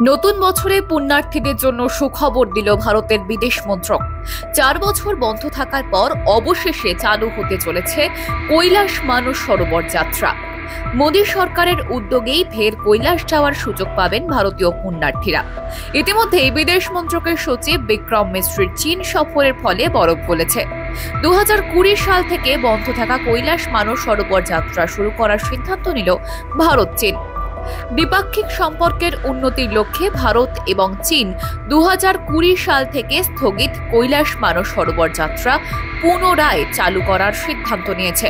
নতুন বছরে পুণ্যার্থীদের জন্য সুখবর দিল ভারতের বিদেশ মন্ত্রক। 4 বছর বন্ধ থাকার পর অবশেষে চালু হতে চলেছে কৈলাস মানস সরোবর যাত্রা। মোদী সরকারের উদ্যোগেই ফের কৈলাস যাওয়ার সুযোগ পাবেন ভারতীয় পুণ্যার্থীরা। ইতিমধ্যেই বিদেশ মন্ত্রকের সচিব বিক্রম মিশ্রির চীন সফরের ফলে বরফ গলেছে। 2020 সাল থেকে বন্ধ থাকা কৈলাস মানস সরোবর যাত্রা শুরু করার সিদ্ধান্ত নিল ভারত চীন। দ্বিপাক্ষিক সম্পর্কের উন্নতির লক্ষ্যে ভারত এবং চীন 2020 সাল থেকে স্থগিত কৈলাস মানস সরোবর যাত্রা পুনরায় চালু করার সিদ্ধান্ত নিয়েছে।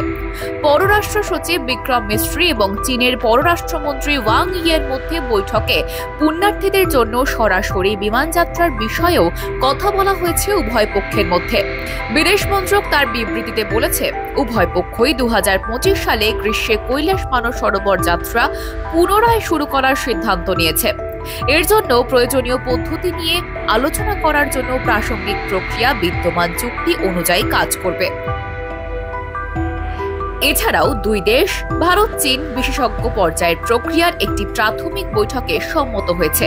পররাষ্ট্র সচিব বিক্রম মিশ্রি এবং চীনের পররাষ্ট্রমন্ত্রী ওয়াং ইয়ের মধ্যে বৈঠকে পুণ্যার্থীদের জন্য সরাসরি বিমান যাত্রার বিষয়েও কথা বলা হয়েছে উভয় পক্ষের মধ্যে। বিদেশ মন্ত্রক তার বিবৃতিতে বলেছে, উভয় পক্ষই 2025 সালে গ্রীষ্মে কৈলাস মানস সরোবর যাত্রা পুনরায় শুরু করার সিদ্ধান্ত নিয়েছে। এর জন্য প্রয়োজনীয় পদ্ধতি নিয়ে আলোচনা করার জন্য প্রাসঙ্গিক প্রক্রিয়া বিদ্যমান চুক্তি অনুযায়ী কাজ করবে। এছাড়াও দুই দেশ ভারত চীন বিশেষজ্ঞ পর্যায়ের প্রক্রিয়ার একটি প্রাথমিক বৈঠকে সম্মত হয়েছে,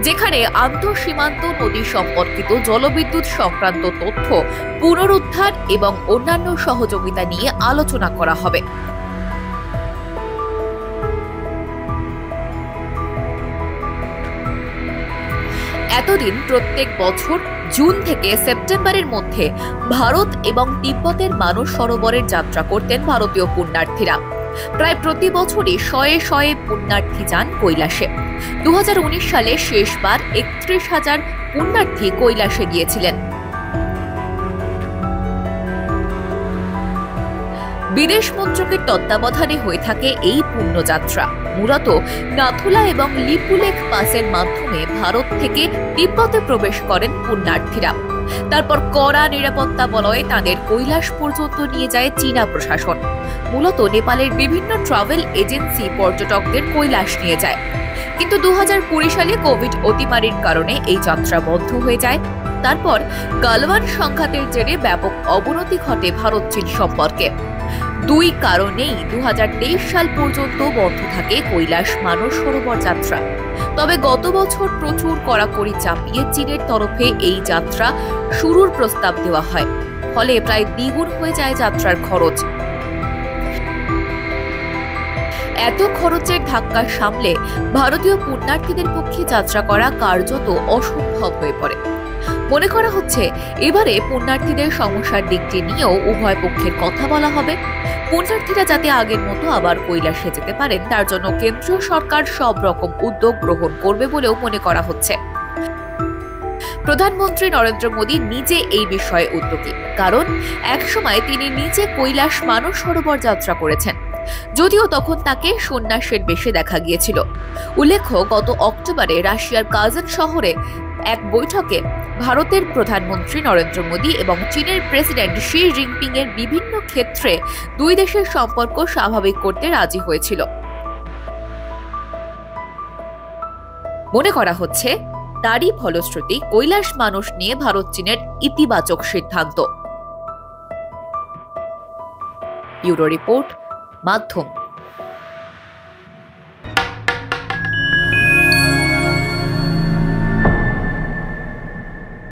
যেখানে আন্তঃসীমান্ত নদী সম্পর্কিত জলবিদ্যুৎ সংক্রান্ত তথ্য পুনরুদ্ধার এবং অন্যান্য সহযোগিতা নিয়ে আলোচনা করা হবে। এতদিন প্রত্যেক বছর জুন থেকে সেপ্টেম্বরের মধ্যে ভারত এবং তিব্বতের মানস সরোবরের যাত্রা করতেন ভারতীয় পুণ্যার্থীরা। প্রায় প্রতি বছরই শয়ে শয়ে পুণ্যার্থী যান কৈলাসে। 2019 সালে শেষবার 31,000 পুণ্যার্থী কৈলাসে গিয়েছিলেন। বিদেশ মন্ত্রকের তত্ত্বাবধানে হয়ে থাকে এই পুণ্যযাত্রা। মূলত নাথুলা এবং লিপুলেখ পাসের মাধ্যমে ভারত থেকে তিব্বতে প্রবেশ করেন পুণ্যার্থীরা। তারপর কড়া নিরাপত্তা বলয়ে তাদের কৈলাস পর্যন্ত নিয়ে যায় চীনা প্রশাসন। মূলত নেপালের বিভিন্ন ট্রাভেল এজেন্সি পর্যটকদের কৈলাস নিয়ে যায়। কিন্তু 2020 সালে কোভিড অতিমারির কারণে এই যাত্রা বন্ধ হয়ে যায়। তারপর গালওয়ান সংঘাতের জেরে ব্যাপক অবনতি ঘটে ভারত চীন সম্পর্কে। দুই কারণেই 2023 সাল পর্যন্ত বন্ধ থাকে কৈলাস মানস সরোবর যাত্রা। তবে গত বছর প্রচুর কড়াকড়ি চাপিয়ে চীনের তরফে এই যাত্রা শুরুর প্রস্তাব দেওয়া হয়। ফলে প্রায় দ্বিগুণ হয়ে যায় যাত্রার খরচ। এত খরচের ধাক্কা সামলে ভারতীয় পুণ্যার্থীদের পক্ষে যাত্রা করা কার্যত অসম্ভব হয়ে পড়ে। মনে করা হচ্ছে এবারে পুণ্যার্থীদের সমস্যার দিকটি নিয়েও উভয় পক্ষের কথা বলা হবে। পুণ্যার্থীরা যাতে আগের মতো আবার কৈলাসে যেতে পারেন তার জন্য কেন্দ্রীয় সরকার সব রকম উদ্যোগ গ্রহণ করবে বলেও মনে করা হচ্ছে। প্রধানমন্ত্রী নরেন্দ্র মোদী নিজে এই বিষয়ে উদ্যোগী, কারণ একসময় তিনি নিজে কৈলাস মানস সরোবর যাত্রা করেছেন, যদিও তখন তাকে সন্ন্যাসের বেশে দেখা গিয়েছিল। উল্লেখ্য, গত অক্টোবরে রাশিয়ার কাজান শহরে এক বৈঠকে ভারতের প্রধানমন্ত্রী নরেন্দ্র মোদী এবং চীনের প্রেসিডেন্ট শি জিনপিং এর বিভিন্ন ক্ষেত্রে দুই দেশের সম্পর্ক স্বাভাবিক করতে রাজি হয়েছিল। মনে করা হচ্ছে তারই ফলশ্রুতি কৈলাস মানস নিয়ে ভারত চীনের ইতিবাচক সিদ্ধান্ত। ব্যুরো রিপোর্ট, মাধ্যম।